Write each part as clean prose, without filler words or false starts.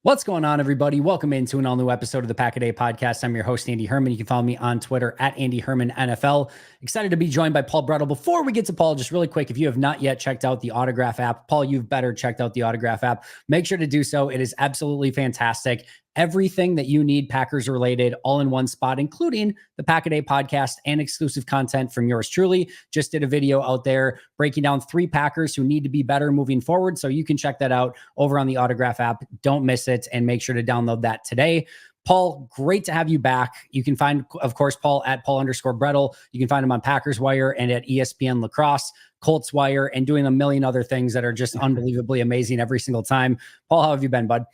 What's going on, everybody? Welcome into an all-new episode of the Pack a Day podcast. I'm your host, Andy Herman. You can follow me on Twitter at Andy Herman NFL. Excited to be joined by Paul Bretl. Before we get to Paul, just really quick, if you have not yet checked out the Autograph app, Paul, you've better checked out the Autograph app. Make sure to do so. It is absolutely fantastic. Everything that you need Packers related all in one spot, including the Pack a Day podcast and exclusive content from yours truly. Just did a video out there breaking down 3 Packers who need to be better moving forward. So you can check that out over on the Autograph app. Don't miss it and make sure to download that today. Paul, great to have you back. You can find, of course, Paul at Paul_Bretl. You can find him on Packers Wire and at ESPN Lacrosse, Colts Wire, and doing a million other things that are just unbelievably amazing every single time. Paul, how have you been, bud?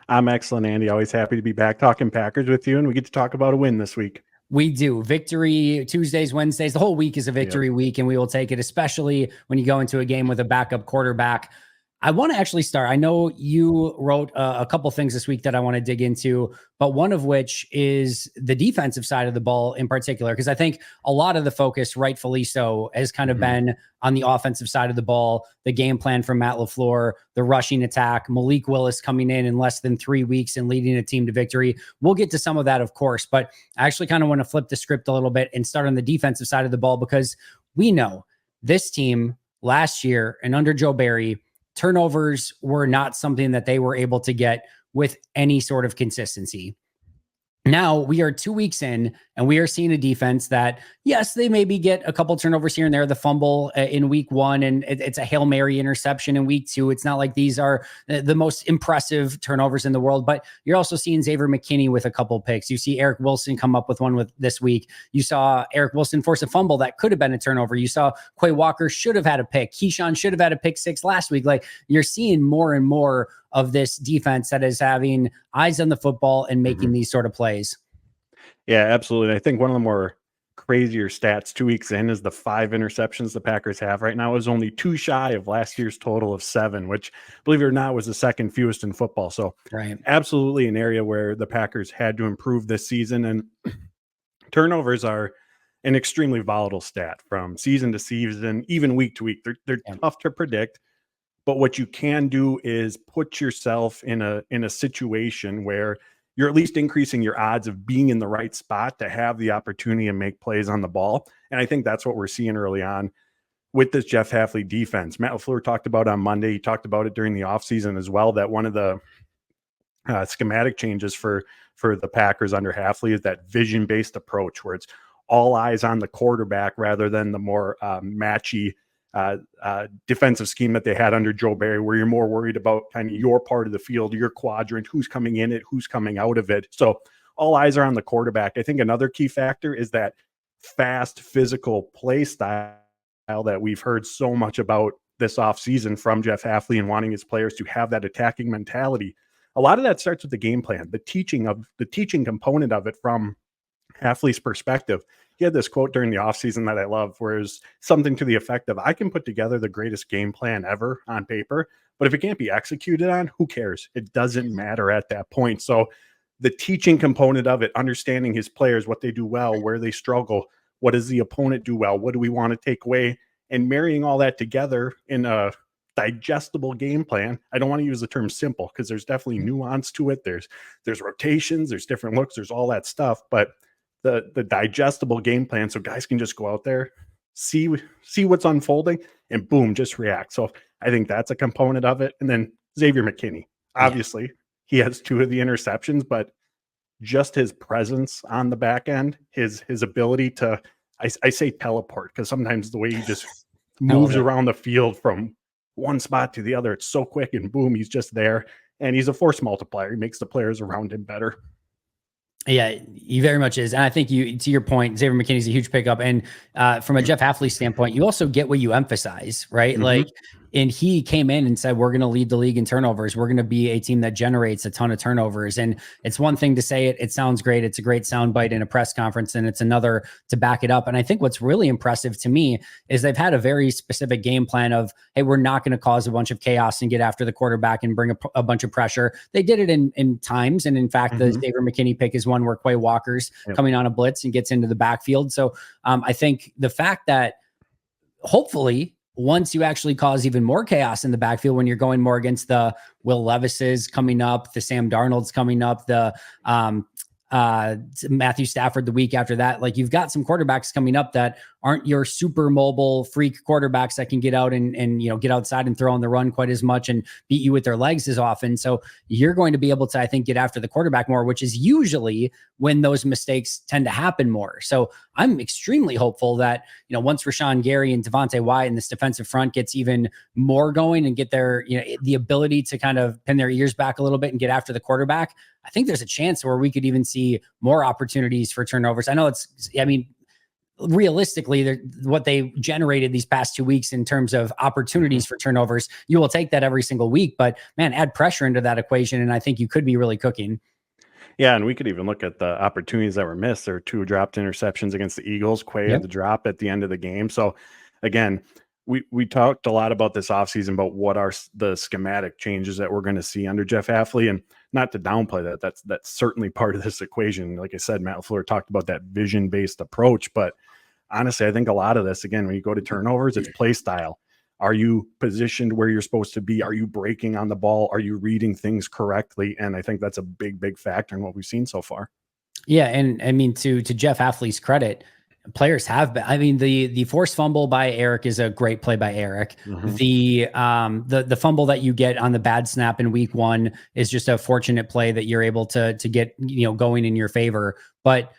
I'm excellent, Andy. Always happy to be back talking Packers with you, and we get to talk about a win this week. We do. Victory Tuesdays, Wednesdays. The whole week is a victory week, and we will take it, especially when you go into a game with a backup quarterback. I want to actually start. I know you wrote a couple things this week that I want to dig into, but one of which is the defensive side of the ball in particular, because I think a lot of the focus, rightfully so, has kind of been on the offensive side of the ball, the game plan from Matt LaFleur, the rushing attack, Malik Willis coming in less than 3 weeks and leading a team to victory. We'll get to some of that, of course, but I actually kind of want to flip the script a little bit and start on the defensive side of the ball, because we know this team last year and under Joe Barry, turnovers were not something that they were able to get with any sort of consistency. Now we are 2 weeks in and we are seeing a defense that, yes, they maybe get a couple turnovers here and there, the fumble in week 1, and it's a Hail Mary interception in week 2. It's not like these are the most impressive turnovers in the world, but you're also seeing Xavier McKinney with a couple picks. You see Eric Wilson come up with one with this week. You saw Eric Wilson force a fumble that could have been a turnover. You saw Quay Walker should have had a pick. Keyshawn should have had a pick 6 last week. Like, you're seeing more and more of this defense that is having eyes on the football and making these sort of plays. Yeah, absolutely. I think one of the more crazier stats 2 weeks in is the 5 interceptions the Packers have right now is only 2 shy of last year's total of 7, which, believe it or not, was the second fewest in football. So absolutely an area where the Packers had to improve this season. And turnovers are an extremely volatile stat from season to season, even week to week. They're tough to predict. But what you can do is put yourself in a situation where you're at least increasing your odds of being in the right spot to have the opportunity to make plays on the ball. And I think that's what we're seeing early on with this Jeff Hafley defense. Matt LaFleur talked about on Monday, he talked about it during the offseason as well, that one of the schematic changes for the Packers under Hafley is that vision-based approach where it's all eyes on the quarterback rather than the more matchy defensive scheme that they had under Joe Barry, where you're more worried about kind of your part of the field, your quadrant, who's coming in it, who's coming out of it. So all eyes are on the quarterback. I think another key factor is that fast physical play style that we've heard so much about this offseason from Jeff Hafley and wanting his players to have that attacking mentality. A lot of that starts with the game plan, the teaching component of it from Hafley's perspective. He had this quote during the offseason that I love, where it's something to the effect of, I can put together the greatest game plan ever on paper, but if it can't be executed on, who cares? It doesn't matter at that point. So the teaching component of it, understanding his players, what they do well, where they struggle, what does the opponent do well, what do we want to take away, and marrying all that together in a digestible game plan. I don't want to use the term simple because there's definitely nuance to it. There's rotations, there's different looks, there's all that stuff, but the digestible game plan so guys can just go out there, see what's unfolding, and boom, just react. So I think that's a component of it. And then Xavier McKinney, obviously, he has 2 of the interceptions, but just his presence on the back end, his ability to, I say teleport, because sometimes the way he just moves around the field from one spot to the other, it's so quick, and boom, he's just there. And he's a force multiplier. He makes the players around him better. Yeah, he very much is. And I think to your point, Xavier McKinney's a huge pickup. And from a Jeff Hafley standpoint, you also get what you emphasize, right? Like, and he came in and said, we're going to lead the league in turnovers. We're going to be a team that generates a ton of turnovers. And it's one thing to say it. It sounds great. It's a great soundbite in a press conference, and it's another to back it up. And I think what's really impressive to me is they've had a very specific game plan of, hey, we're not going to cause a bunch of chaos and get after the quarterback and bring a bunch of pressure. They did it in times. And in fact, the Xavier McKinney pick is one where Quay Walker's coming on a blitz and gets into the backfield. So I think the fact that hopefully once you actually cause even more chaos in the backfield, when you're going more against the Will Levises coming up, the Sam Darnold's coming up, the Matthew Stafford the week after that, like you've got some quarterbacks coming up that aren't your super mobile freak quarterbacks that can get out and get outside and throw on the run quite as much and beat you with their legs as often. So you're going to be able to, I think, get after the quarterback more, which is usually when those mistakes tend to happen more. So I'm extremely hopeful that, once Rashawn Gary and Devontae Wyatt and this defensive front gets even more going and get their, the ability to kind of pin their ears back a little bit and get after the quarterback, I think there's a chance where we could even see more opportunities for turnovers. I know realistically, what they generated these past 2 weeks in terms of opportunities for turnovers, you will take that every single week, but man, add pressure into that equation. And I think you could be really cooking. Yeah, and we could even look at the opportunities that were missed. There were 2 dropped interceptions against the Eagles. Quay had the drop at the end of the game. So again, we talked a lot about this offseason about what are the schematic changes that we're going to see under Jeff Hafley, and not to downplay that. That's certainly part of this equation. Like I said, Matt LaFleur talked about that vision-based approach, but honestly, I think a lot of this, again, when you go to turnovers, it's play style. Are you positioned where you're supposed to be? Are you breaking on the ball? Are you reading things correctly? And I think that's a big, big factor in what we've seen so far. Yeah, and I mean, to Jeff Hafley's credit, players have been. I mean, the forced fumble by Eric is a great play by Eric. Mm-hmm. The fumble that you get on the bad snap in week 1 is just a fortunate play that you're able to get going in your favor. But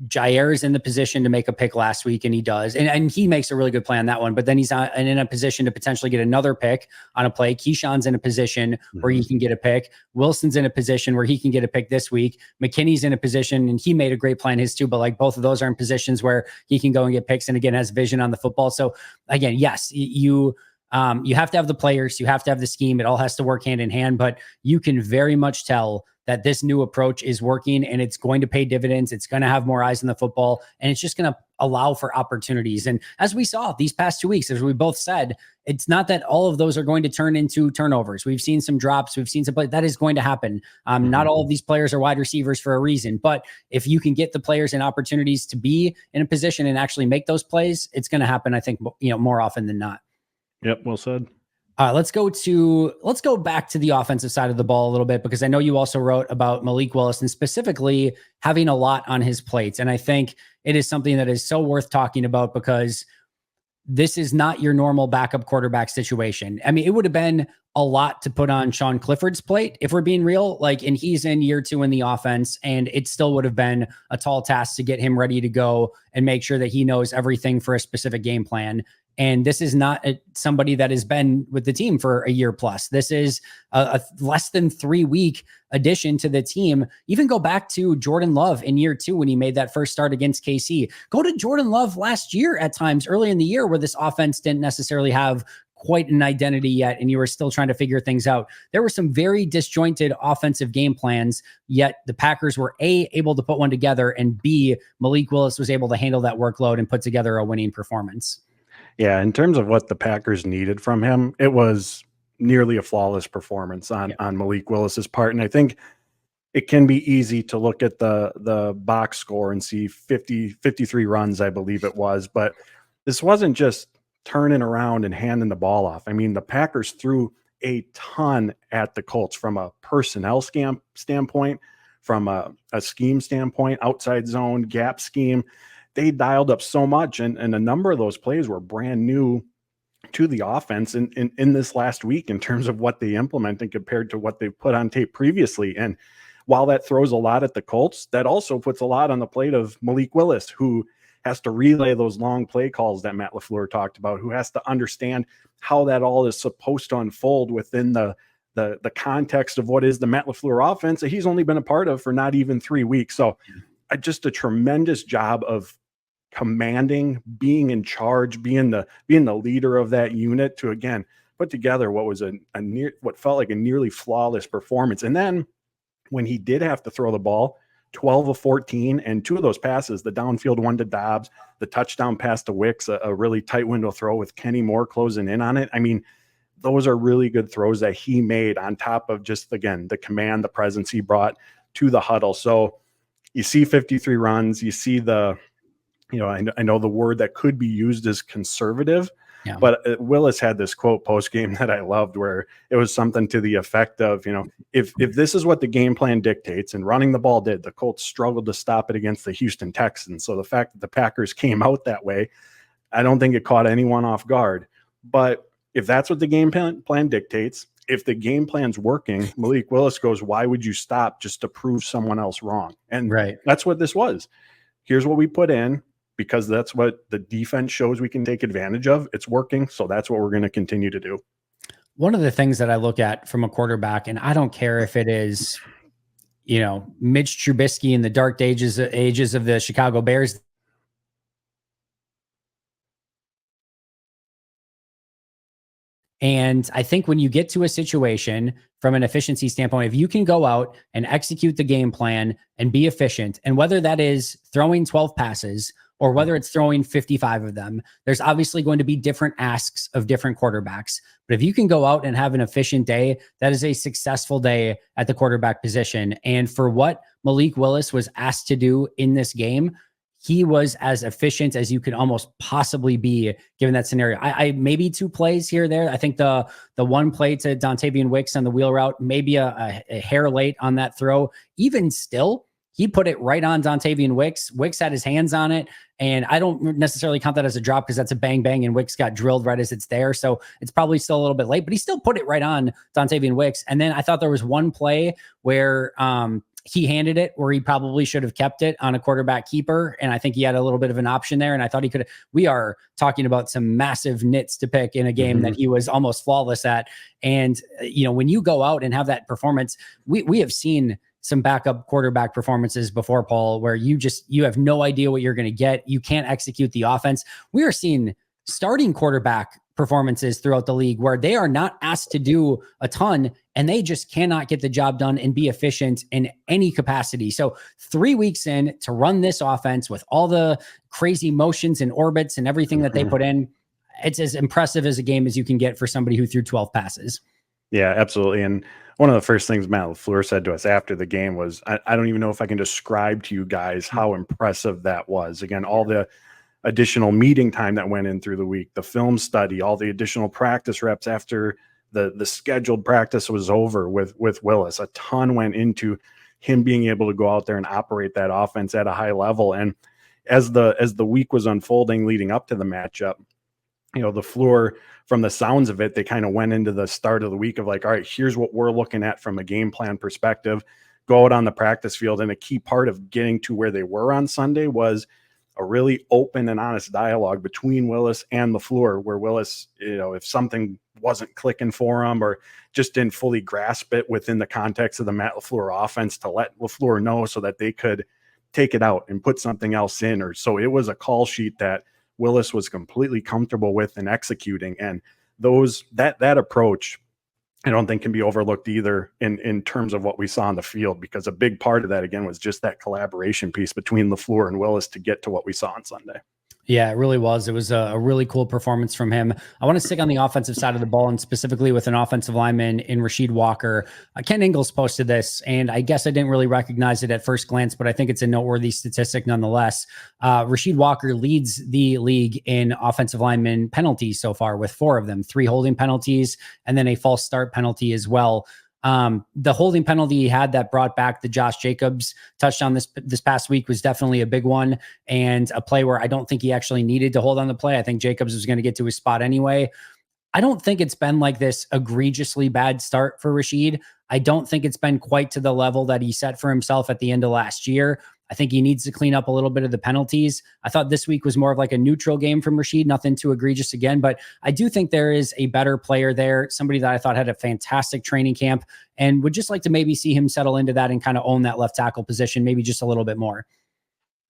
Jair is in the position to make a pick last week, and he does. And he makes a really good play on that one, but then he's in a position to potentially get another pick on a play. Keyshawn's in a position where he can get a pick. Wilson's in a position where he can get a pick this week. McKinney's in a position, and he made a great play in his too, but like both of those are in positions where he can go and get picks and again has vision on the football. So again, yes, you have to have the players, you have to have the scheme. It all has to work hand in hand, but you can very much tell that this new approach is working and it's going to pay dividends. It's going to have more eyes on the football, and it's just going to allow for opportunities. And as we saw these past 2 weeks, as we both said, it's not that all of those are going to turn into turnovers. We've seen some drops. We've seen some play that is going to happen. Not all of these players are wide receivers for a reason, but if you can get the players and opportunities to be in a position and actually make those plays, it's going to happen, I think, more often than not. Yep. Well said. Let's go back to the offensive side of the ball a little bit, because I know you also wrote about Malik Willis and specifically having a lot on his plate. And I think it is something that is so worth talking about because this is not your normal backup quarterback situation. I mean, it would have been a lot to put on Sean Clifford's plate, if we're being real, and he's in year 2 in the offense, and it still would have been a tall task to get him ready to go and make sure that he knows everything for a specific game plan. And this is not somebody that has been with the team for a year plus. This is a less than 3 week addition to the team. Even go back to Jordan Love in year 2 when he made that first start against KC. Go to Jordan Love last year at times early in the year where this offense didn't necessarily have quite an identity yet, and you were still trying to figure things out. There were some very disjointed offensive game plans, yet the Packers were able to put one together, and B, Malik Willis was able to handle that workload and put together a winning performance. Yeah, in terms of what the Packers needed from him, it was nearly a flawless performance on Malik Willis's part. And I think it can be easy to look at the box score and see 53 runs, I believe it was. But this wasn't just turning around and handing the ball off. I mean, the Packers threw a ton at the Colts from a personnel standpoint, from a scheme standpoint, outside zone, gap scheme. They dialed up so much, and a number of those plays were brand new to the offense in this last week in terms of what they implemented compared to what they put on tape previously. And while that throws a lot at the Colts, that also puts a lot on the plate of Malik Willis, who has to relay those long play calls that Matt LaFleur talked about, who has to understand how that all is supposed to unfold within the context of what is the Matt LaFleur offense that he's only been a part of for not even 3 weeks. So just a tremendous job of commanding, being in charge, being the leader of that unit to, again, put together what was what felt like a nearly flawless performance. And then when he did have to throw the ball, 12 of 14, and 2 of those passes, the downfield one to Dobbs, the touchdown pass to Wicks, a really tight window throw with Kenny Moore closing in on it. I mean, those are really good throws that he made on top of just, again, the command, the presence he brought to the huddle. So you see 53 runs, you see I know the word that could be used is conservative, Yeah. But Willis had this quote post game that I loved, where it was something to the effect of, if this is what the game plan dictates, and running the ball did, the Colts struggled to stop it against the Houston Texans. So the fact that the Packers came out that way, I don't think it caught anyone off guard. But if that's what the game plan dictates, if the game plan's working, Malik Willis goes, why would you stop just to prove someone else wrong? And that's what this was. Here's what we put in, because that's what the defense shows we can take advantage of. It's working. So that's what we're going to continue to do. One of the things that I look at from a quarterback, and I don't care if it is, Mitch Trubisky in the dark ages of the Chicago Bears. And I think when you get to a situation from an efficiency standpoint, if you can go out and execute the game plan and be efficient, and whether that is throwing 12 passes or whether it's throwing 55 of them, there's obviously going to be different asks of different quarterbacks. But if you can go out and have an efficient day, that is a successful day at the quarterback position. And for what Malik Willis was asked to do in this game, he was as efficient as you could almost possibly be given that scenario. I maybe 2 plays here or there. I think the one play to Dontavian Wicks on the wheel route, maybe a hair late on that throw. Even still, he put it right on Dontavian Wicks. Wicks had his hands on it, and I don't necessarily count that as a drop because that's a bang bang, and Wicks got drilled right as it's there. So it's probably still a little bit late, but he still put it right on Dontavian Wicks. And then I thought there was one play where he handed it where he probably should have kept it on a quarterback keeper. And I think he had a little bit of an option there. And I thought he could. We are talking about some massive nits to pick in a game that he was almost flawless at. And, when you go out and have that performance, we have seen some backup quarterback performances before, Paul, where you have no idea what you're going to get. You can't execute the offense. We are seeing starting quarterback performances throughout the league where they are not asked to do a ton and they just cannot get the job done and be efficient in any capacity. So 3 weeks in to run this offense with all the crazy motions and orbits and everything that they put in, it's as impressive as a game as you can get for somebody who threw 12 passes. Yeah, absolutely. And one of the first things Matt LaFleur said to us after the game was, I don't even know if I can describe to you guys how impressive that was. Again, all the additional meeting time that went in through the week, the film study, all the additional practice reps after the scheduled practice was over with Willis. A ton went into him being able to go out there and operate that offense at a high level. And as the week was unfolding leading up to the matchup, LaFleur, from the sounds of it, they kind of went into the start of the week of like, all right, here's what we're looking at from a game plan perspective. Go out on the practice field. And a key part of getting to where they were on Sunday was a really open and honest dialogue between Willis and LaFleur, where Willis, if something wasn't clicking for him or just didn't fully grasp it within the context of the Matt LaFleur offense, to let LaFleur know so that they could take it out and put something else in. Or so it was a call sheet that Willis was completely comfortable with and executing. And that approach, I don't think can be overlooked either in terms of what we saw on the field, because a big part of that, again, was just that collaboration piece between LaFleur and Willis to get to what we saw on Sunday. Yeah, it really was. It was a really cool performance from him. I want to stick on the offensive side of the ball, and specifically with an offensive lineman in Rasheed Walker. Ken Ingalls posted this, and I guess I didn't really recognize it at first glance, but I think it's a noteworthy statistic nonetheless. Rasheed Walker leads the league in offensive lineman penalties so far with 4 of them, 3 holding penalties, and then a false start penalty as well. The holding penalty he had that brought back the Josh Jacobs touchdown this past week was definitely a big one, and a play where I don't think he actually needed to hold on the play. I think Jacobs was going to get to his spot anyway. I don't think it's been like this egregiously bad start for Rasheed. I don't think it's been quite to the level that he set for himself at the end of last year. I think he needs to clean up a little bit of the penalties. I thought this week was more of like a neutral game from Rasheed, nothing too egregious again, but I do think there is a better player there, somebody that I thought had a fantastic training camp, and would just like to maybe see him settle into that and kind of own that left tackle position, maybe just a little bit more.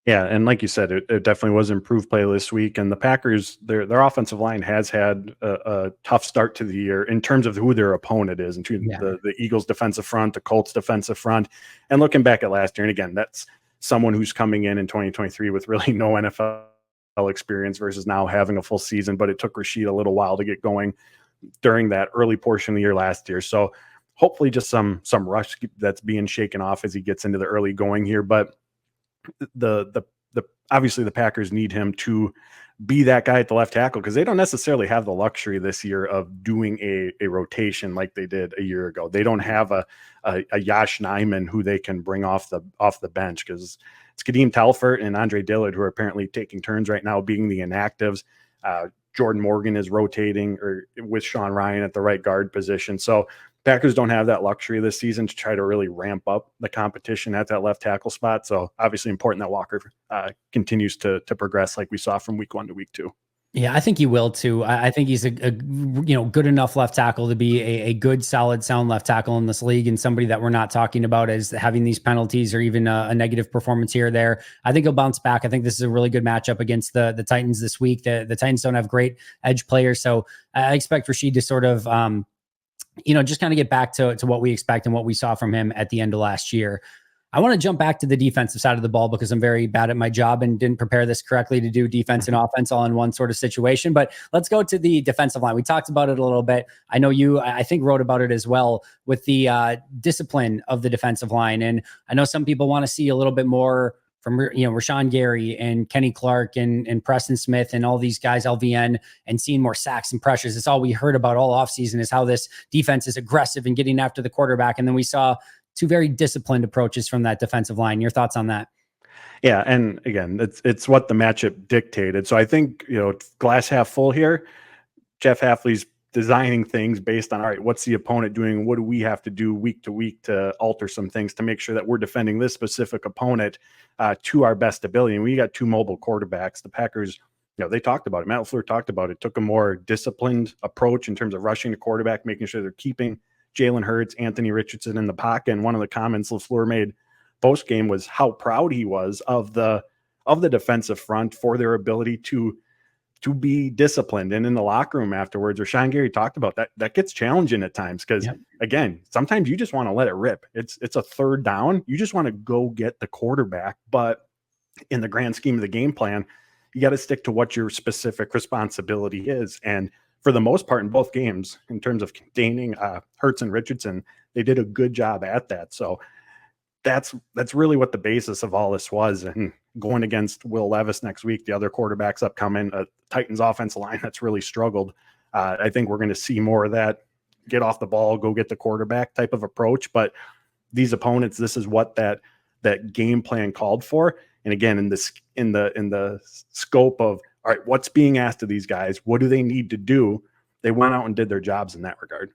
Yeah, and like you said, it definitely was improved play this week. And the Packers, their offensive line has had a tough start to the year in terms of who their opponent is, the Eagles defensive front, the Colts defensive front. And looking back at last year, and again, that's someone who's coming in 2023 with really no NFL experience versus now having a full season. But it took Rasheed a little while to get going during that early portion of the year last year. So hopefully just some rush that's being shaken off as he gets into the early going here. But the obviously the Packers need him to be that guy at the left tackle because they don't necessarily have the luxury this year of doing a rotation like they did a year ago. They don't have a Yash Nyman who they can bring off the bench because it's Kadeem Telfort and Andre Dillard who are apparently taking turns right now being the inactives. Jordan Morgan is rotating or with Sean Ryan at the right guard position. So Packers don't have that luxury this season to try to really ramp up the competition at that left tackle spot. So obviously important that Walker continues to progress like we saw from week 1 to week 2. Yeah, I think he will too. I think he's a good enough left tackle to be a good, solid, sound left tackle in this league, and somebody that we're not talking about as having these penalties or even a negative performance here or there. I think he'll bounce back. I think this is a really good matchup against the Titans this week. The Titans don't have great edge players, so I expect Rasheed to sort of just kind of get back to what we expect and what we saw from him at the end of last year. I want to jump back to the defensive side of the ball because I'm very bad at my job and didn't prepare this correctly to do defense and offense all in one sort of situation. But let's go to the defensive line. We talked about it a little bit. I know you, I think, wrote about it as well with the discipline of the defensive line. And I know some people want to see a little bit more from, Rashawn Gary and Kenny Clark and Preston Smith and all these guys, LVN, and seeing more sacks and pressures. It's all we heard about all offseason is how this defense is aggressive and getting after the quarterback. And then we saw two very disciplined approaches from that defensive line. Your thoughts on that? Yeah. And again, it's what the matchup dictated. So I think, glass half full here, Jeff Hafley's designing things based on, all right, what's the opponent doing? What do we have to do week to week to alter some things to make sure that we're defending this specific opponent to our best ability? And we got two mobile quarterbacks. The Packers, they talked about it. Matt LaFleur talked about it, took a more disciplined approach in terms of rushing the quarterback, making sure they're keeping Jalen Hurts, Anthony Richardson in the pocket. And one of the comments LaFleur made post game was how proud he was of the defensive front for their ability to be disciplined. And in the locker room afterwards, Rashawn Gary talked about that gets challenging at times because again, sometimes you just want to let it rip. It's a third down. You just want to go get the quarterback. But in the grand scheme of the game plan, you got to stick to what your specific responsibility is. And for the most part in both games, in terms of containing Hurts and Richardson, they did a good job at that. So that's really what the basis of all this was. And going against Will Levis next week, the other quarterbacks upcoming, Titans offensive line that's really struggled. I think we're going to see more of that get off the ball, go get the quarterback type of approach. But these opponents, this is what that game plan called for. And again, in the scope of, all right, what's being asked of these guys? What do they need to do? They went out and did their jobs in that regard.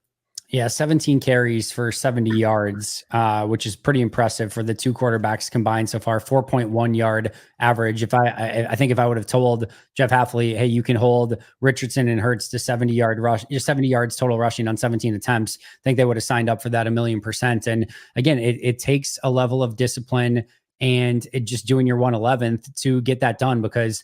Yeah, 17 carries for 70 yards, which is pretty impressive for the two quarterbacks combined so far. 4.1 yard average. I think if I would have told Jeff Hafley, hey, you can hold Richardson and Hurts to 70 yards total rushing on 17 attempts, I think they would have signed up for that 1,000,000%. And again, it takes a level of discipline and just doing your 111th to get that done because,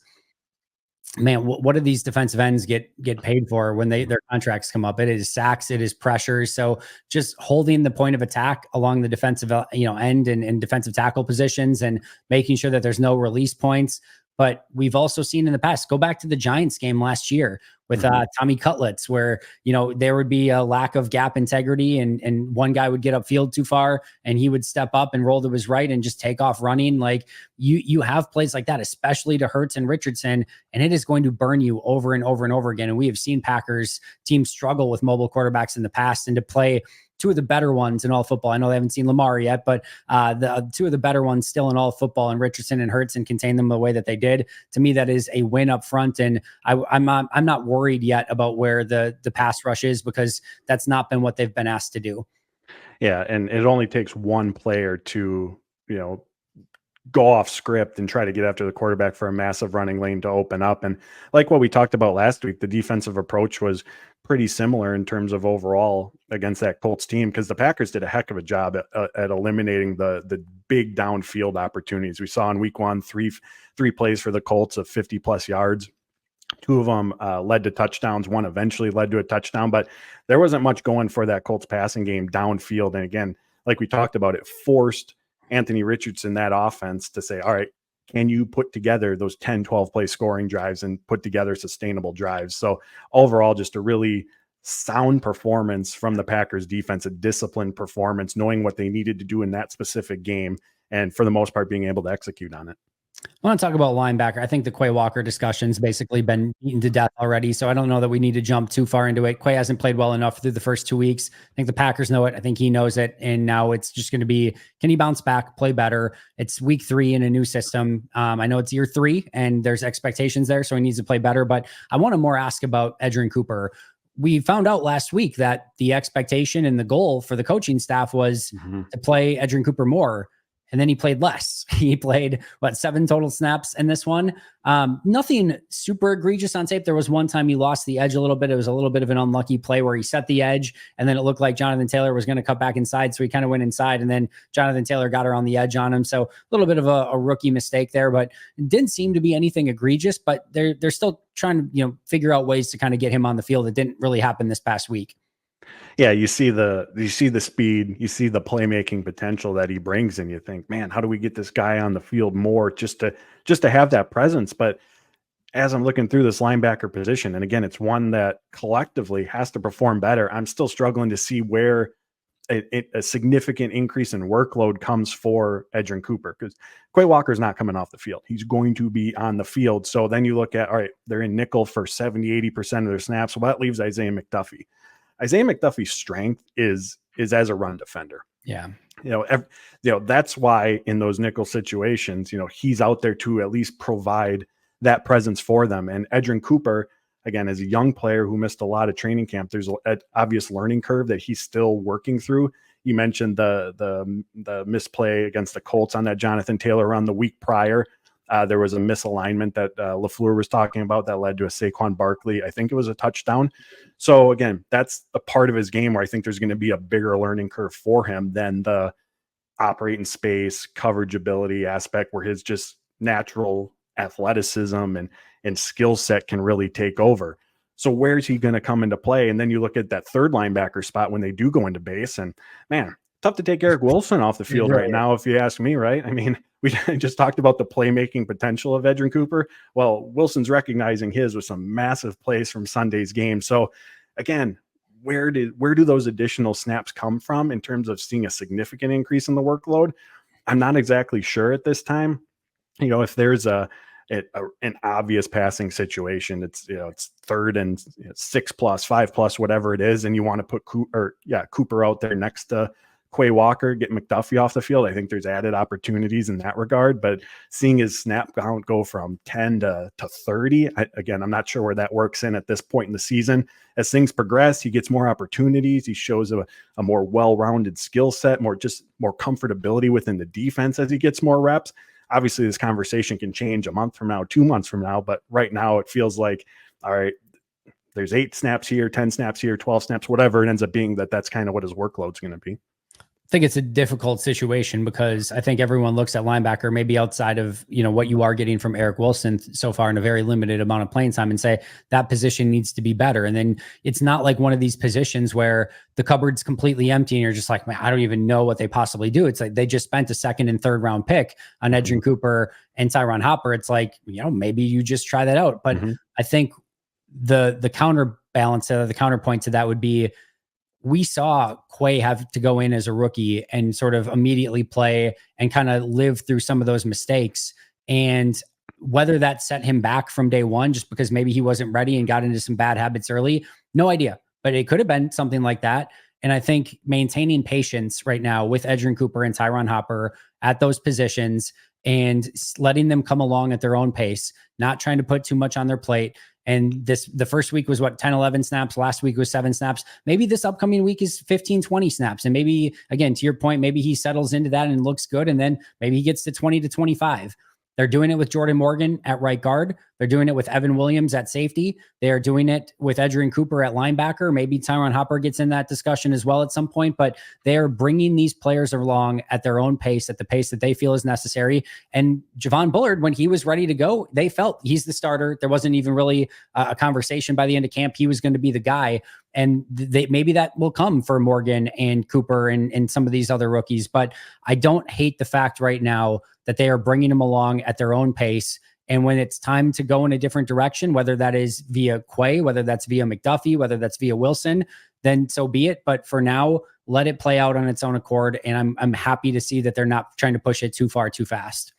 man, what do these defensive ends get paid for when their contracts come up? It is sacks, it is pressure. So just holding the point of attack along the defensive end and defensive tackle positions and making sure that there's no release points. But we've also seen in the past, go back to the Giants game last year with Tommy Cutlets, where, there would be a lack of gap integrity and one guy would get upfield too far and he would step up and roll to his right and just take off running. Like you have plays like that, especially to Hurts and Richardson, and it is going to burn you over and over and over again. And we have seen Packers teams struggle with mobile quarterbacks in the past, and to play two of the better ones in all football. I know they haven't seen Lamar yet, but the two of the better ones still in all football, and Richardson and Hurts, and contain them the way that they did. To me, that is a win up front. And I'm not worried yet about where the pass rush is because that's not been what they've been asked to do. Yeah. And it only takes one player to, go off script and try to get after the quarterback for a massive running lane to open up. And like what we talked about last week, the defensive approach was pretty similar in terms of overall against that Colts team, because the Packers did a heck of a job at eliminating the big downfield opportunities. We saw in week 1, three plays for the Colts of 50 plus yards. 2 of them led to touchdowns. 1 eventually led to a touchdown, but there wasn't much going for that Colts passing game downfield. And again, like we talked about, it forced Anthony Richardson, that offense, to say, all right, can you put together those 10, 12 play scoring drives and put together sustainable drives? So overall, just a really sound performance from the Packers defense, a disciplined performance, knowing what they needed to do in that specific game. And for the most part, being able to execute on it. I want to talk about linebacker. I think the Quay Walker discussion's basically been beaten to death already, so I don't know that we need to jump too far into it. Quay hasn't played well enough through the first 2 weeks. I think the Packers know it. I think he knows it, and now it's just going to be, can he bounce back, play better? It's week 3 in a new system. I know it's year 3, and there's expectations there, so he needs to play better, but I want to more ask about Edgerrin Cooper. We found out last week that the expectation and the goal for the coaching staff was to play Edgerrin Cooper more. And then he played less. He played 7 total snaps in this one. Nothing super egregious on tape. There was one time he lost the edge a little bit. It was a little bit of an unlucky play where he set the edge, and then it looked like Jonathan Taylor was going to cut back inside. So he kind of went inside, and then Jonathan Taylor got around the edge on him. So a little bit of a rookie mistake there, but it didn't seem to be anything egregious, but they're still trying to, figure out ways to kind of get him on the field. It didn't really happen this past week. Yeah, you see the speed, you see the playmaking potential that he brings, and you think, man, how do we get this guy on the field more just to have that presence? But as I'm looking through this linebacker position, and again, it's one that collectively has to perform better, I'm still struggling to see where a significant increase in workload comes for Edgerrin Cooper, because Quay Walker's not coming off the field. He's going to be on the field. So then you look at, all right, they're in nickel for 70-80% of their snaps. Well, that leaves Isaiah McDuffie. Isaiah McDuffie's strength is as a run defender. Yeah. That's why in those nickel situations, he's out there to at least provide that presence for them. And Edgerrin Cooper, again, as a young player who missed a lot of training camp, there's an obvious learning curve that he's still working through. You mentioned the misplay against the Colts on that Jonathan Taylor run the week prior. There was a misalignment that LaFleur was talking about that led to a Saquon Barkley. I think it was a touchdown. So again, that's a part of his game where I think there's going to be a bigger learning curve for him than the operate in space, coverage ability aspect, where his just natural athleticism and skill set can really take over. So where's he going to come into play? And then you look at that third linebacker spot when they do go into base, and man, tough to take Eric Wilson off the field right now, if you ask me, right? I mean, we just talked about the playmaking potential of Edgerrin Cooper. Well, Wilson's recognizing his with some massive plays from Sunday's game. So again, where do those additional snaps come from in terms of seeing a significant increase in the workload? I'm not exactly sure at this time. If there's an obvious passing situation, it's 3rd and 6+, 5+, whatever it is, and you want to put Cooper out there next to Quay Walker, get McDuffie off the field, I think there's added opportunities in that regard. But seeing his snap count go from 10 to 30, I'm not sure where that works in at this point in the season. As things progress, he gets more opportunities. He shows a more well-rounded skill set, more comfortability within the defense as he gets more reps. Obviously, this conversation can change a month from now, 2 months from now, but right now it feels like, all right, there's 8 snaps here, 10 snaps here, 12 snaps, whatever. It ends up being that's kind of what his workload's going to be. I think it's a difficult situation because I think everyone looks at linebacker, maybe outside of, what you are getting from Eric Wilson so far in a very limited amount of playing time, and say that position needs to be better. And then it's not like one of these positions where the cupboard's completely empty and you're just like, man, I don't even know what they possibly do. It's like they just spent a 2nd and 3rd round pick on Edgerrin Cooper and Tyron Hopper. It's like, maybe you just try that out. But I think the counterbalance, the counterpoint to that would be, we saw Quay have to go in as a rookie and sort of immediately play and kind of live through some of those mistakes. And whether that set him back from day one, just because maybe he wasn't ready and got into some bad habits early, no idea, but it could have been something like that. And I think maintaining patience right now with Edgerrin Cooper and Tyron Hopper at those positions and letting them come along at their own pace, not trying to put too much on their plate. And the first week was 10, 11 snaps. Last week was 7 snaps. Maybe this upcoming week is 15, 20 snaps. And maybe, again, to your point, maybe he settles into that and looks good. And then maybe he gets to 20 to 25. They're doing it with Jordan Morgan at right guard. They're doing it with Evan Williams at safety. They are doing it with Edgerrin Cooper at linebacker. Maybe Tyron Hopper gets in that discussion as well at some point, but they are bringing these players along at their own pace, at the pace that they feel is necessary. And Javon Bullard, when he was ready to go, they felt he's the starter. There wasn't even really a conversation by the end of camp. He was going to be the guy. And maybe that will come for Morgan and Cooper and some of these other rookies. But I don't hate the fact right now that they are bringing them along at their own pace. And when it's time to go in a different direction, whether that is via Quay, whether that's via McDuffie, whether that's via Wilson, then so be it. But for now, let it play out on its own accord. And I'm happy to see that they're not trying to push it too far, too fast.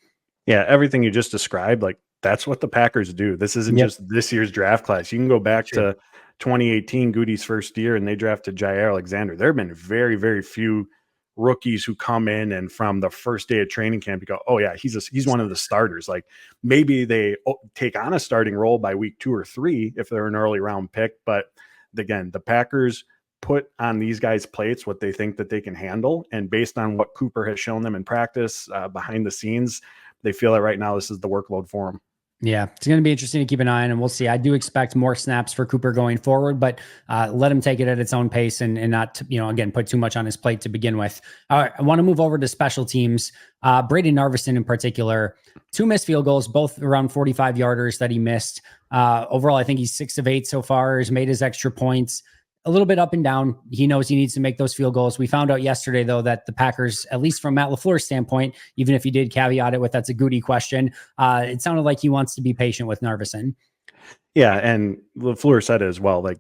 Yeah, everything you just described, like that's what the Packers do. This isn't just this year's draft class. You can go back to 2018, Goody's first year, and they drafted Jair Alexander. There have been very, very few rookies who come in and from the first day of training camp, you go, oh yeah, he's one of the starters. Like maybe they take on a starting role by week 2 or 3 if they're an early round pick. But again, the Packers put on these guys' plates what they think that they can handle. And based on what Cooper has shown them in practice behind the scenes, they feel that right now this is the workload for them. Yeah, it's going to be interesting to keep an eye on, and we'll see. I do expect more snaps for Cooper going forward, but let him take it at its own pace and not, again, put too much on his plate to begin with. All right, I want to move over to special teams. Brayden Narveson in particular, 2 missed field goals, both around 45-yarders that he missed. Overall, I think he's 6 of 8 so far, has made his extra points. A little bit up and down. He knows he needs to make those field goals. We found out yesterday, though, that the Packers, at least from Matt LaFleur's standpoint, even if he did caveat it with that's a Goody question, it sounded like he wants to be patient with Narveson. Yeah, and LaFleur said it as well. Like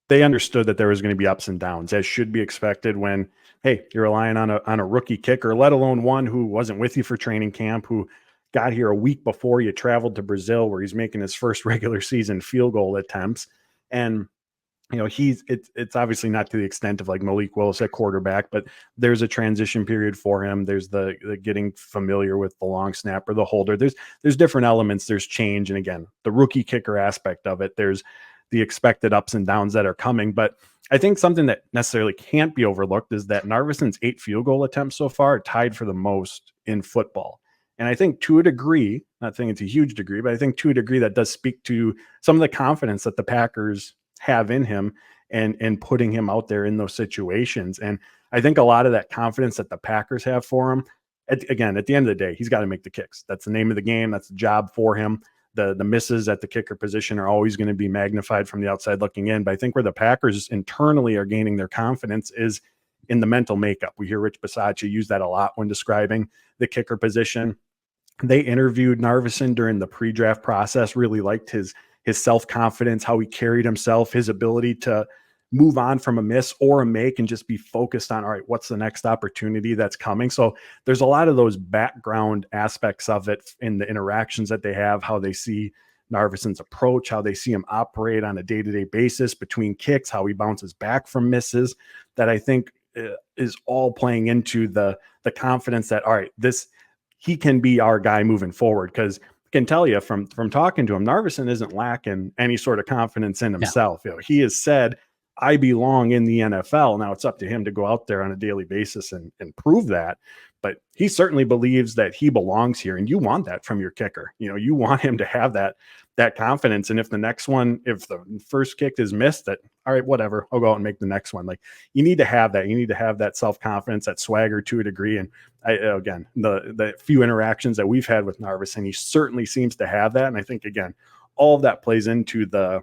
they understood that there was going to be ups and downs, as should be expected when, hey, you're relying on a rookie kicker, let alone one who wasn't with you for training camp, who got here a week before you traveled to Brazil, where he's making his first regular season field goal attempts. And it's obviously not to the extent of like Malik Willis at quarterback, but there's a transition period for him. There's the getting familiar with the long snapper, the holder. There's different elements. There's change. And again, the rookie kicker aspect of it, there's the expected ups and downs that are coming. But I think something that necessarily can't be overlooked is that Narveson's 8 field goal attempts so far are tied for the most in football. And I think to a degree, not saying it's a huge degree, but I think to a degree that does speak to some of the confidence that the Packers have in him and putting him out there in those situations. And I think a lot of that confidence that the Packers have for him, again, at the end of the day, he's got to make the kicks. That's the name of the game. That's the job for him. The misses at the kicker position are always going to be magnified from the outside looking in. But I think where the Packers internally are gaining their confidence is in the mental makeup. We hear Rich Bisaccia use that a lot when describing the kicker position. They interviewed Narveson during the pre-draft process, really liked his self-confidence, how he carried himself, his ability to move on from a miss or a make and just be focused on, all right, what's the next opportunity that's coming? So there's a lot of those background aspects of it in the interactions that they have, how they see Narveson's approach, how they see him operate on a day-to-day basis between kicks, how he bounces back from misses, that I think is all playing into the confidence that, all right, he can be our guy moving forward. Because can tell you from talking to him, Narveson isn't lacking any sort of confidence in himself. No. He has said, I belong in the NFL. Now it's up to him to go out there on a daily basis and prove that. But he certainly believes that he belongs here. And you want that from your kicker. You want him to have that confidence. And if the first kick is missed, that, all right, whatever, I'll go out and make the next one. Like you need to have that. You need to have that self-confidence, that swagger to a degree. And again, the few interactions that we've had with Narveson, he certainly seems to have that. And I think, again, all of that plays into the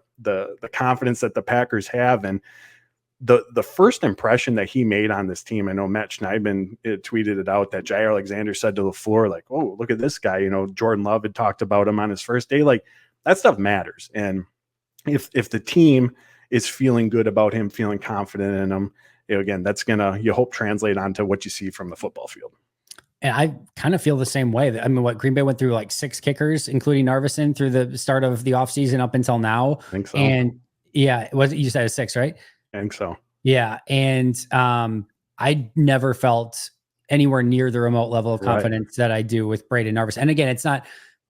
confidence that the Packers have. And the first impression that he made on this team, I know Matt Schneidman tweeted it out that Jair Alexander said to LaFleur, like, oh, look at this guy. Jordan Love had talked about him on his first day. Like that stuff matters. And if the team is feeling good about him, feeling confident in him, again, that's you hope translate onto what you see from the football field. And I kind of feel the same way. I mean, Green Bay went through like 6 kickers, including Narveson, through the start of the offseason up until now. I think so. And yeah, you said a 6, right? I think so. Yeah. And I never felt anywhere near the remote level of confidence that I do with Brayden Narveson. And again,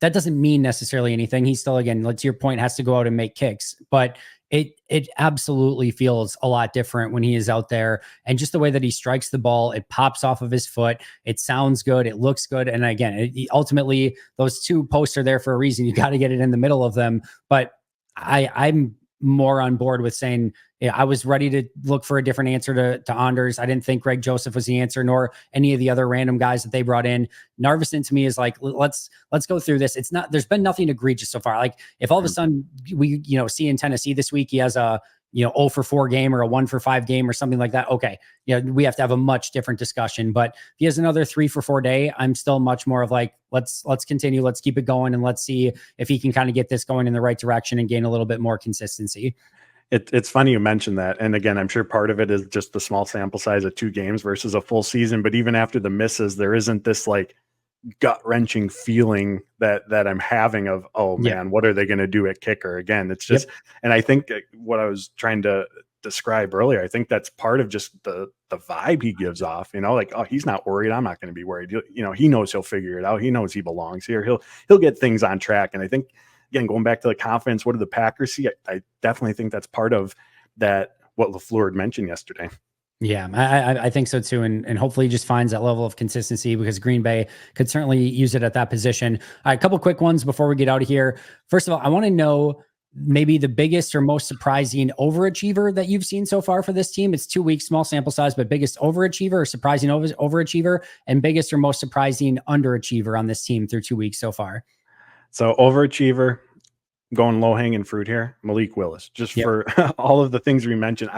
that doesn't mean necessarily anything. He still, again, to your point, has to go out and make kicks, but it absolutely feels a lot different when he is out there, and just the way that he strikes the ball, it pops off of his foot. It sounds good. It looks good. And again, ultimately those 2 posts are there for a reason. You got to get it in the middle of them. But I'm more on board with saying, I was ready to look for a different answer to Anders. I didn't think Greg Joseph was the answer, nor any of the other random guys that they brought in. Narveson to me is like, let's go through this. There's been nothing egregious so far. Like if all of a sudden we, see in Tennessee this week, he has a, 0 for 4 game or a 1 for 5 game or something like that. Okay. We have to have a much different discussion, but if he has another 3 for 4 day, I'm still much more of like, let's continue, let's keep it going. And let's see if he can kind of get this going in the right direction and gain a little bit more consistency. It's funny you mentioned that. And again, I'm sure part of it is just the small sample size of 2 games versus a full season. But even after the misses, there isn't this like gut-wrenching feeling that I'm having of, oh man, what are they going to do at kicker again? It's just, and I think what I was trying to describe earlier, I think that's part of just the vibe he gives off, like, oh, he's not worried. I'm not going to be worried. He knows he'll figure it out. He knows he belongs here. He'll get things on track. And I think, again, going back to the confidence, what do the Packers see? I definitely think that's part of that, what LaFleur had mentioned yesterday. Yeah, I think so too. And hopefully he just finds that level of consistency, because Green Bay could certainly use it at that position. All right, a couple quick ones before we get out of here. First of all, I want to know maybe the biggest or most surprising overachiever that you've seen so far for this team. It's 2 weeks, small sample size, but biggest overachiever or surprising overachiever, and biggest or most surprising underachiever on this team through 2 weeks so far. So overachiever, going low hanging fruit here, Malik Willis, just for all of the things we mentioned.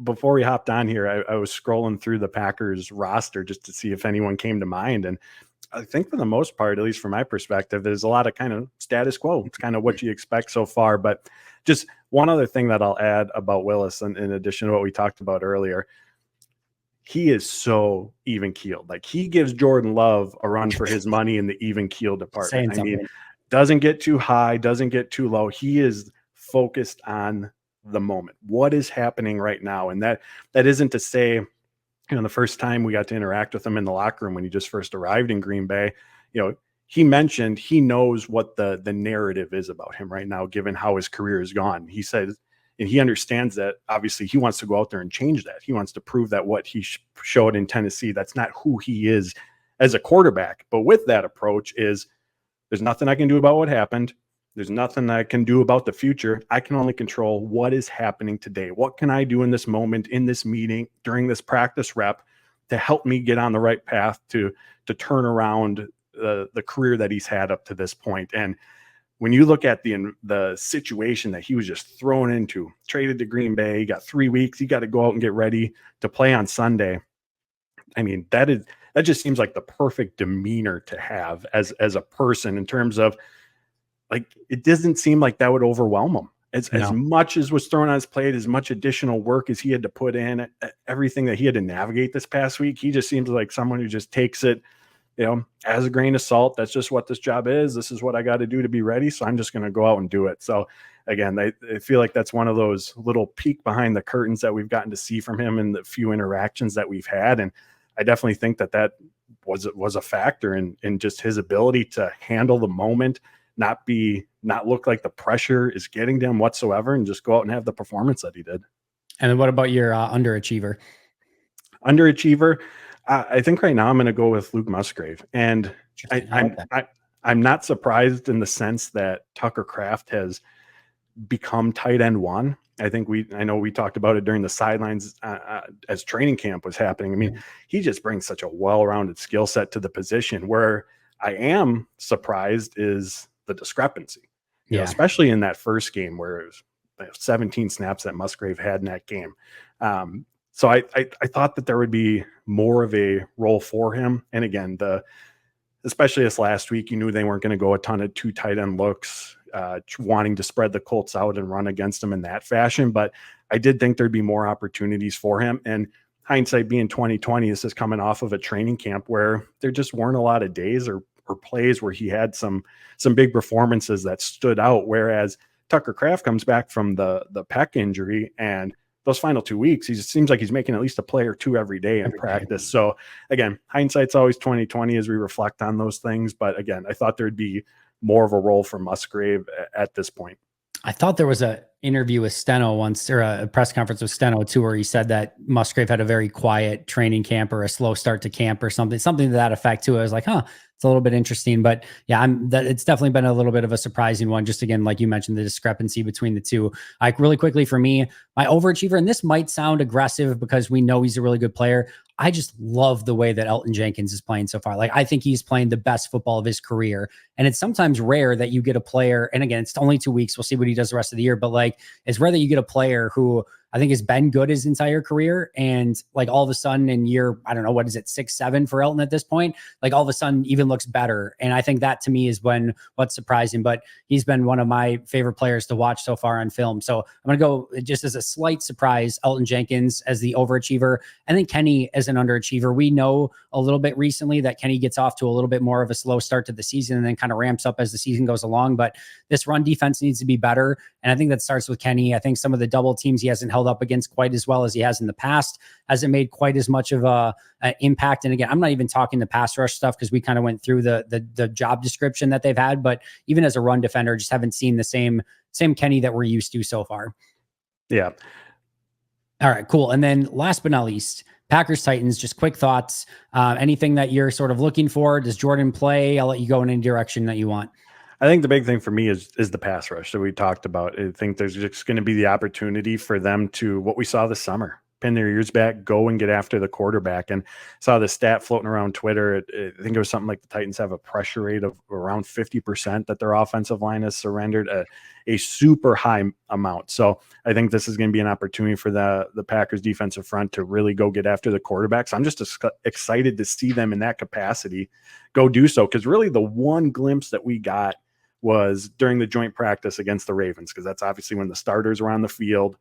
Before we hopped on here, I was scrolling through the Packers roster just to see if anyone came to mind. And I think for the most part, at least from my perspective, there's a lot of kind of status quo. It's kind of what you expect so far. But just one other thing that I'll add about Willis, in addition to what we talked about earlier, he is so even keeled. Like, he gives Jordan Love a run for his money in the even keel department. I mean, doesn't get too high, doesn't get too low. He is focused on the moment. What is happening right now? And that isn't to say, the first time we got to interact with him in the locker room when he just first arrived in Green Bay, he mentioned he knows what the narrative is about him right now, given how his career has gone. He said, and he understands that obviously he wants to go out there and change that. He wants to prove that what he showed in Tennessee, that's not who he is as a quarterback. But with that approach is, there's nothing I can do about what happened. There's nothing I can do about the future. I can only control what is happening today. What can I do in this moment, in this meeting, during this practice rep, to help me get on the right path to turn around the career that he's had up to this point? And when you look at the situation that he was just thrown into, traded to Green Bay, he got 3 weeks, he got to go out and get ready to play on Sunday. I mean, that just seems like the perfect demeanor to have as a person, in terms of, like, it doesn't seem like that would overwhelm him. As much as was thrown on his plate, as much additional work as he had to put in, everything that he had to navigate this past week, he just seems like someone who just takes it, as a grain of salt. That's just what this job is. This is what I got to do to be ready. So I'm just going to go out and do it. So again, I feel like that's one of those little peek behind the curtains that we've gotten to see from him in the few interactions that we've had. And I definitely think that was a factor in just his ability to handle the moment, not look like the pressure is getting to him whatsoever, and just go out and have the performance that he did. And then what about your underachiever? Underachiever, I think right now I'm going to go with Luke Musgrave. And I'm not surprised in the sense that Tucker Kraft has become tight end one. I know we talked about it during the sidelines as training camp was happening. I mean, he just brings such a well-rounded skill set to the position. Where I am surprised is the discrepancy, especially in that first game where it was 17 snaps that Musgrave had in that game. So I thought that there would be more of a role for him. And again, especially this last week, you knew they weren't going to go a ton of 2 tight end looks, wanting to spread the Colts out and run against them in that fashion. But I did think there'd be more opportunities for him. And hindsight being 2020, this is coming off of a training camp where there just weren't a lot of days or plays where he had some big performances that stood out. Whereas Tucker Kraft comes back from the pec injury, and those final 2 weeks, he just seems like he's making at least a play or two every day in practice. So again, hindsight's always 2020 as we reflect on those things. But again, I thought there'd be more of a role for Musgrave at this point. I thought there was a interview with Steno once, or a press conference with Steno too, where he said that Musgrave had a very quiet training camp or a slow start to camp or something to that effect too. I was like, it's a little bit interesting, but yeah, it's definitely been a little bit of a surprising one. Just again, like you mentioned, the discrepancy between the two. Like, really quickly for me, my overachiever, and this might sound aggressive because we know he's a really good player, I just love the way that Elgton Jenkins is playing so far. Like, I think he's playing the best football of his career. And it's sometimes rare that you get a player, and again, it's only 2 weeks. We'll see what he does the rest of the year, but like, it's rare that you get a player who I think has been good his entire career. And like, all of a sudden in year, I don't know, what is it, 6, 7 for Elgton at this point? Like, all of a sudden even looks better. And I think that to me is what's surprising, but he's been one of my favorite players to watch so far on film. So I'm going to go just as a slight surprise, Elgton Jenkins as the overachiever, and then Kenny as is an underachiever. We know a little bit recently that Kenny gets off to a little bit more of a slow start to the season and then kind of ramps up as the season goes along. But this run defense needs to be better. And I think that starts with Kenny. I think some of the double teams he hasn't held up against quite as well as he has in the past, hasn't made quite as much of an impact. And again, I'm not even talking the pass rush stuff because we kind of went through the job description that they've had, but even as a run defender, just haven't seen the same Kenny that we're used to so far. Yeah. All right, cool. And then last but not least, Packers Titans, just quick thoughts. Anything that you're sort of looking for? Does Jordan play? I'll let you go in any direction that you want. I think the big thing for me is the pass rush that we talked about. I think there's just going to be the opportunity for them to, what we saw this summer, pin their ears back, go and get after the quarterback. And saw the stat floating around Twitter. I think it was something like the Titans have a pressure rate of around 50% that their offensive line has surrendered, a super high amount. So I think this is going to be an opportunity for the Packers defensive front to really go get after the quarterback. So I'm just excited to see them in that capacity go do so. Because really the one glimpse that we got was during the joint practice against the Ravens, because that's obviously when the starters were on the field.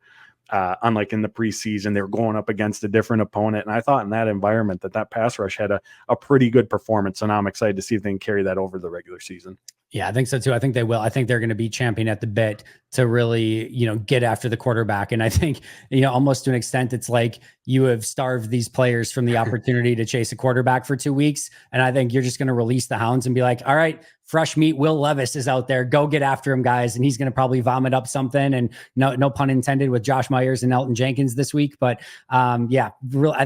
Unlike in the preseason, they were going up against a different opponent. And I thought in that environment that pass rush had a pretty good performance. And I'm excited to see if they can carry that over the regular season. Yeah, I think so too. I think they will. I think they're going to be champing at the bit to really, get after the quarterback. And I think, almost to an extent, it's like you have starved these players from the opportunity to chase a quarterback for 2 weeks. And I think you're just going to release the hounds and be like, all right, fresh meat. Will Levis is out there. Go get after him, guys. And he's going to probably vomit up something. And no pun intended with Josh Myers and Elton Jenkins this week. But I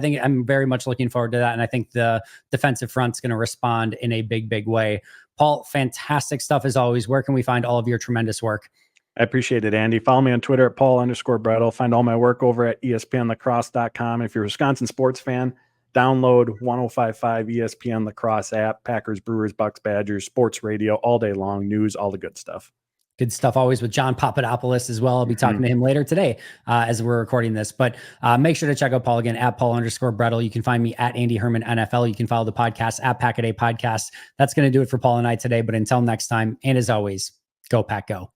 think I'm very much looking forward to that. And I think the defensive front's going to respond in a big, big way. Paul, fantastic stuff as always. Where can we find all of your tremendous work? I appreciate it, Andy. Follow me on Twitter at Paul_Bretl. Find all my work over at ESPNlacrosse.com. If you're a Wisconsin sports fan, download 105.5 ESPN Lacrosse app, Packers, Brewers, Bucks, Badgers, sports radio all day long, news, all the good stuff. Good stuff always with John Papadopoulos as well. I'll be talking to him later today as we're recording this. But make sure to check out Paul again at Paul_Bretl. You can find me at Andy Herman NFL. You can follow the podcast at Pack-A-Day Podcast. That's going to do it for Paul and I today. But until next time, and as always, go Pack Go.